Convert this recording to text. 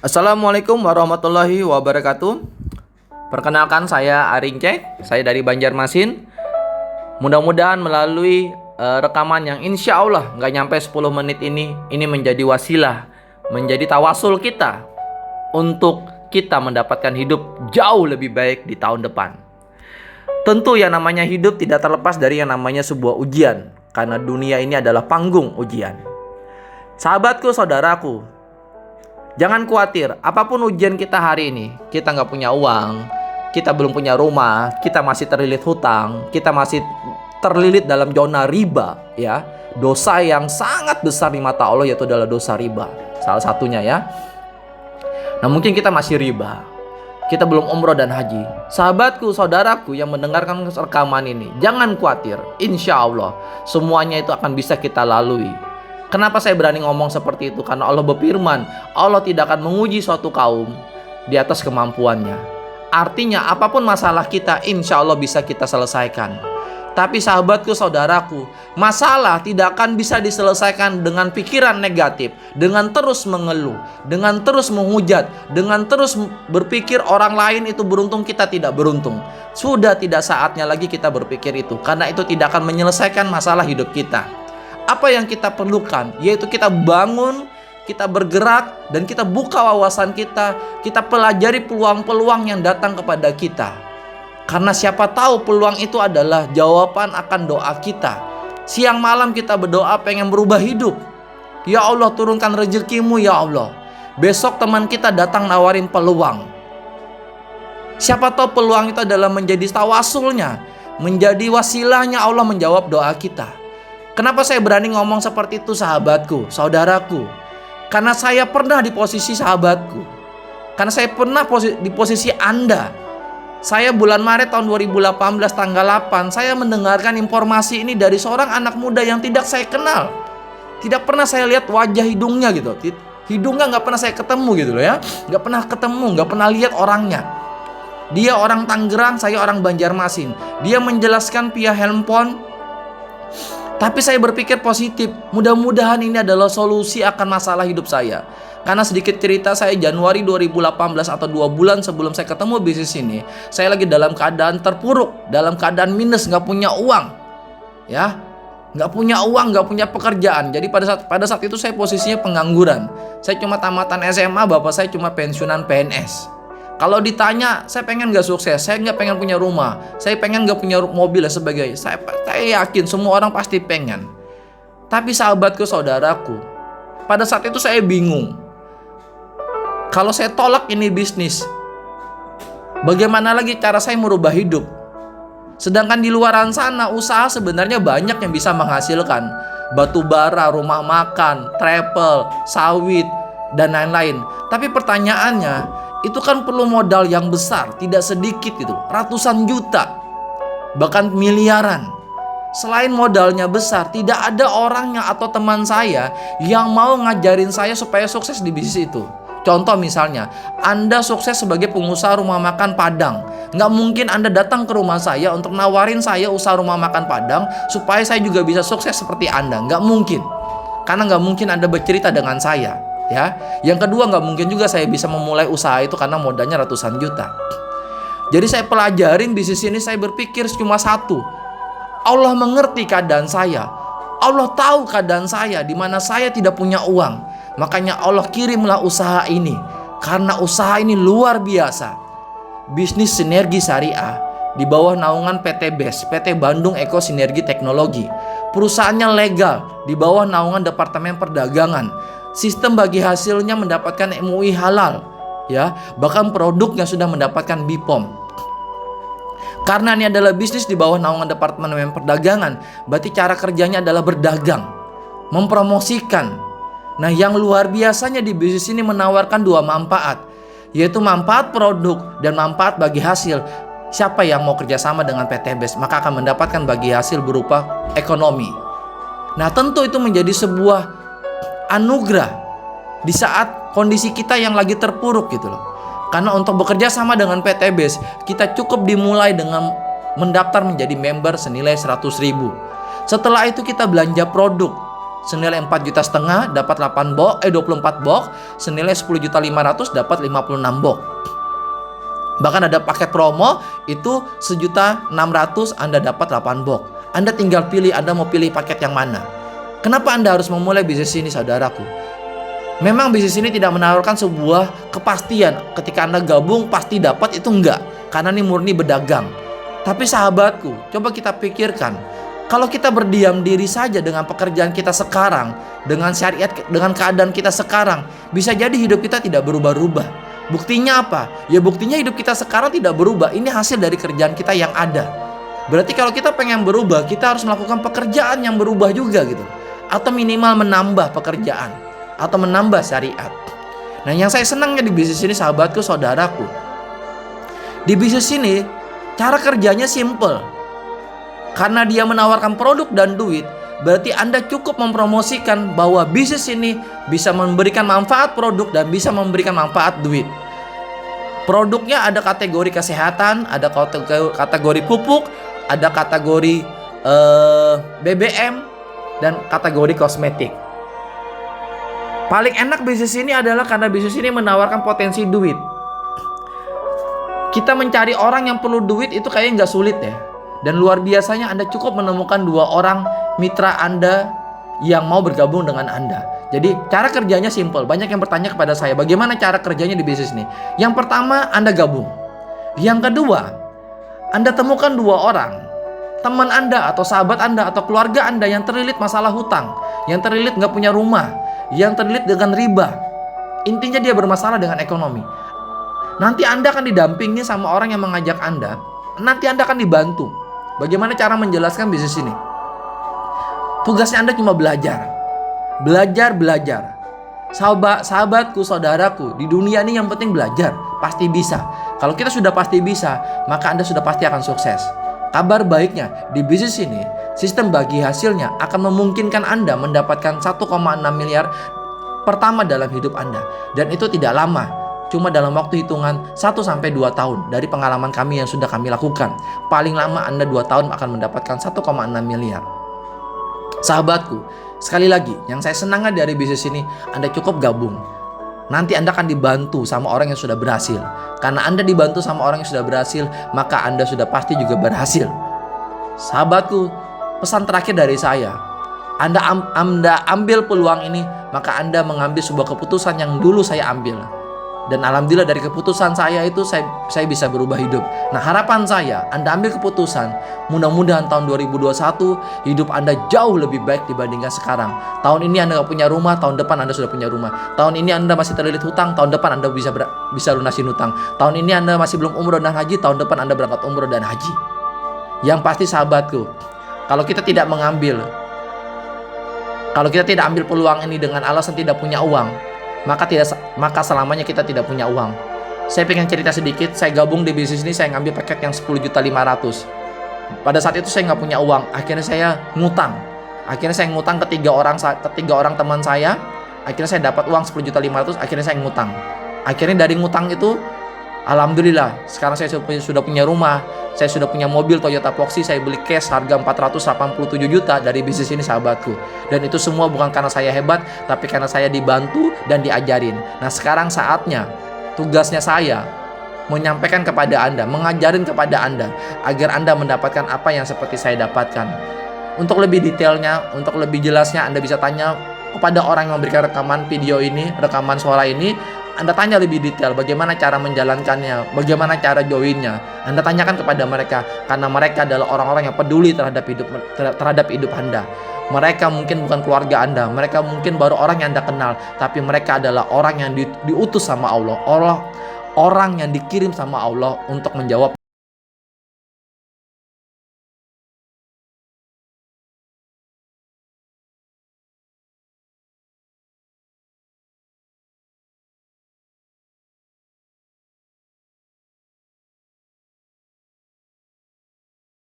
Assalamualaikum warahmatullahi wabarakatuh. Perkenalkan, saya Aring Cek. Saya dari Banjarmasin. Mudah-mudahan melalui rekaman yang insya Allah nggak nyampe 10 menit ini menjadi wasilah, menjadi tawasul kita untuk kita mendapatkan hidup jauh lebih baik di tahun depan. Tentu yang namanya hidup tidak terlepas dari yang namanya sebuah ujian, karena dunia ini adalah panggung ujian. Sahabatku, saudaraku, jangan khawatir, apapun ujian kita hari ini, kita nggak punya uang, kita belum punya rumah, kita masih terlilit hutang, kita masih terlilit dalam zona riba, ya. Dosa yang sangat besar di mata Allah yaitu adalah dosa riba. Salah satunya, ya. Nah, mungkin kita masih riba. Kita belum umroh dan haji. Sahabatku, saudaraku yang mendengarkan rekaman ini, jangan khawatir. Insya Allah semuanya itu akan bisa kita lalui. Kenapa saya berani ngomong seperti itu? Karena Allah berfirman, Allah tidak akan menguji suatu kaum di atas kemampuannya. Artinya apapun masalah kita, insya Allah bisa kita selesaikan. Tapi sahabatku, saudaraku, masalah tidak akan bisa diselesaikan dengan pikiran negatif, dengan terus mengeluh, dengan terus menghujat, dengan terus berpikir orang lain itu beruntung, kita tidak beruntung. Sudah tidak saatnya lagi kita berpikir itu, karena itu tidak akan menyelesaikan masalah hidup kita. Apa yang kita perlukan yaitu kita bangun, kita bergerak, dan kita buka wawasan kita pelajari peluang-peluang yang datang kepada kita. Karena siapa tahu peluang itu adalah jawaban akan doa kita. Siang malam kita berdoa pengen berubah hidup. Ya Allah, turunkan rezekimu ya Allah. Besok teman kita datang nawarin peluang. Siapa tahu peluang itu adalah menjadi tawasulnya, menjadi wasilahnya Allah menjawab doa kita. Kenapa saya berani ngomong seperti itu, sahabatku, saudaraku? Karena saya pernah di posisi sahabatku. Karena saya pernah di posisi Anda. Saya bulan Maret tahun 2018 tanggal 8, saya mendengarkan informasi ini dari seorang anak muda yang tidak saya kenal. Tidak pernah saya lihat wajah hidungnya gitu. Hidungnya nggak pernah saya ketemu gitu loh, ya. Nggak pernah ketemu, nggak pernah lihat orangnya. Dia orang Tangerang, saya orang Banjarmasin. Dia menjelaskan via handphone. Tapi saya berpikir positif, mudah-mudahan ini adalah solusi akan masalah hidup saya. Karena sedikit cerita, saya Januari 2018 atau 2 bulan sebelum saya ketemu bisnis ini, saya lagi dalam keadaan terpuruk, dalam keadaan minus, nggak punya uang, ya, nggak punya uang, nggak punya pekerjaan. Jadi pada saat itu saya posisinya pengangguran. Saya cuma tamatan SMA, bapak saya cuma pensiunan PNS. Kalau ditanya, saya pengen gak sukses, saya nggak pengen punya rumah, saya pengen gak punya mobil dan sebagainya. Saya yakin semua orang pasti pengen. Tapi sahabatku, saudaraku, pada saat itu saya bingung. Kalau saya tolak ini bisnis, bagaimana lagi cara saya merubah hidup? Sedangkan di luaran sana usaha sebenarnya banyak yang bisa menghasilkan. Batu bara, rumah makan, travel, sawit, dan lain-lain. Tapi pertanyaannya, itu kan perlu modal yang besar, tidak sedikit gitu, ratusan juta, bahkan miliaran. Selain modalnya besar, tidak ada orangnya atau teman saya yang mau ngajarin saya supaya sukses di bisnis itu. Contoh misalnya, Anda sukses sebagai pengusaha rumah makan Padang. Nggak mungkin Anda datang ke rumah saya untuk nawarin saya usaha rumah makan Padang supaya saya juga bisa sukses seperti Anda. Nggak mungkin. Karena nggak mungkin Anda bercerita dengan saya, ya. Yang kedua, nggak mungkin juga saya bisa memulai usaha itu karena modalnya ratusan juta. Jadi saya pelajarin bisnis ini, saya berpikir cuma satu. Allah mengerti keadaan saya. Allah tahu keadaan saya di mana saya tidak punya uang. Makanya Allah kirimlah usaha ini. Karena usaha ini luar biasa. Bisnis sinergi syariah di bawah naungan PT BES, PT Bandung Eko Sinergi Teknologi. Perusahaannya legal di bawah naungan Departemen Perdagangan. Sistem bagi hasilnya mendapatkan MUI halal, ya. Bahkan produknya sudah mendapatkan BPOM. Karena ini adalah bisnis di bawah naungan Departemen Perdagangan, berarti cara kerjanya adalah berdagang, mempromosikan. Nah, yang luar biasanya di bisnis ini menawarkan dua manfaat, yaitu manfaat produk dan manfaat bagi hasil. Siapa yang mau kerjasama dengan PT BES, maka akan mendapatkan bagi hasil berupa ekonomi. Nah, tentu itu menjadi sebuah anugerah di saat kondisi kita yang lagi terpuruk gitu loh. Karena untuk bekerja sama dengan PT BES, kita cukup dimulai dengan mendaftar menjadi member senilai 100.000. Setelah itu kita belanja produk, senilai 4,5 juta dapat 24 box, senilai 10,500 dapat 56 box. Bahkan ada paket promo itu 1,600.000 Anda dapat 8 box. Anda tinggal pilih Anda mau pilih paket yang mana. Kenapa Anda harus memulai bisnis ini, saudaraku? Memang bisnis ini tidak menawarkan sebuah kepastian ketika Anda gabung pasti dapat, itu enggak, karena ini murni berdagang. Tapi sahabatku, coba kita pikirkan, kalau kita berdiam diri saja dengan pekerjaan kita sekarang, dengan syariat, dengan keadaan kita sekarang, bisa jadi hidup kita tidak berubah-ubah. Buktinya apa? Ya buktinya hidup kita sekarang tidak berubah. Ini hasil dari kerjaan kita yang ada. Berarti kalau kita pengen berubah, kita harus melakukan pekerjaan yang berubah juga gitu. Atau minimal menambah pekerjaan, atau menambah syariat. Nah, yang saya senangnya di bisnis ini, sahabatku, saudaraku, di bisnis ini cara kerjanya simple. Karena dia menawarkan produk dan duit, berarti Anda cukup mempromosikan bahwa bisnis ini bisa memberikan manfaat produk dan bisa memberikan manfaat duit. Produknya ada kategori kesehatan, ada kategori pupuk, ada kategori BBM, dan kategori kosmetik. Paling enak bisnis ini adalah karena bisnis ini menawarkan potensi duit. Kita mencari orang yang perlu duit itu kayaknya nggak sulit ya. Dan luar biasanya Anda cukup menemukan 2 orang mitra Anda yang mau bergabung dengan Anda. Jadi cara kerjanya simple. Banyak yang bertanya kepada saya, bagaimana cara kerjanya di bisnis ini? Yang pertama, Anda gabung. Yang kedua, Anda temukan 2 orang, teman Anda atau sahabat Anda atau keluarga Anda yang terlilit masalah hutang, yang terlilit nggak punya rumah, yang terlilit dengan riba. Intinya dia bermasalah dengan ekonomi. Nanti Anda akan didampingi sama orang yang mengajak Anda. Nanti Anda akan dibantu bagaimana cara menjelaskan bisnis ini. Tugasnya Anda cuma belajar. Sahabatku, saudaraku, di dunia ini yang penting belajar. Pasti bisa. Kalau kita sudah pasti bisa, maka Anda sudah pasti akan sukses. Kabar baiknya, di bisnis ini, sistem bagi hasilnya akan memungkinkan Anda mendapatkan 1,6 miliar pertama dalam hidup Anda. Dan itu tidak lama, cuma dalam waktu hitungan 1-2 tahun dari pengalaman kami yang sudah kami lakukan. Paling lama Anda 2 tahun akan mendapatkan 1,6 miliar. Sahabatku, sekali lagi, yang saya senangkan dari bisnis ini, Anda cukup gabung. Nanti Anda akan dibantu sama orang yang sudah berhasil. Karena Anda dibantu sama orang yang sudah berhasil, maka Anda sudah pasti juga berhasil. Sahabatku, pesan terakhir dari saya, Anda ambil peluang ini, maka Anda mengambil sebuah keputusan yang dulu saya ambil. Dan alhamdulillah dari keputusan saya itu saya bisa berubah hidup. Nah, harapan saya, Anda ambil keputusan, mudah-mudahan tahun 2021 hidup Anda jauh lebih baik dibandingkan sekarang. Tahun ini Anda gak punya rumah, tahun depan Anda sudah punya rumah. Tahun ini Anda masih terlilit hutang, tahun depan Anda bisa lunasin hutang. Tahun ini Anda masih belum umroh dan haji, tahun depan Anda berangkat umroh dan haji. Yang pasti sahabatku, kalau kita tidak ambil peluang ini dengan alasan tidak punya uang, maka selamanya kita tidak punya uang. Saya pengen cerita sedikit. Saya gabung di bisnis ini, saya ngambil paket yang 10,5 juta. Pada saat itu saya nggak punya uang. Akhirnya saya ngutang. Ke 3 orang teman saya. Akhirnya saya dapat uang 10,5 juta. Akhirnya saya ngutang. Akhirnya dari ngutang itu, alhamdulillah, sekarang saya sudah punya rumah. Saya sudah punya mobil Toyota Proxy. Saya beli cash harga 487 juta dari bisnis ini, sahabatku. Dan itu semua bukan karena saya hebat, tapi karena saya dibantu dan diajarin. Nah, sekarang saatnya, tugasnya saya menyampaikan kepada Anda, mengajarin kepada Anda, agar Anda mendapatkan apa yang seperti saya dapatkan. Untuk lebih detailnya, untuk lebih jelasnya, Anda bisa tanya kepada orang yang memberikan rekaman video ini, rekaman suara ini. Anda tanya lebih detail bagaimana cara menjalankannya, bagaimana cara joinnya. Anda tanyakan kepada mereka, karena mereka adalah orang-orang yang peduli terhadap hidup Anda. Mereka mungkin bukan keluarga Anda, mereka mungkin baru orang yang Anda kenal, tapi mereka adalah orang yang diutus sama Allah, orang yang dikirim sama Allah untuk menjawab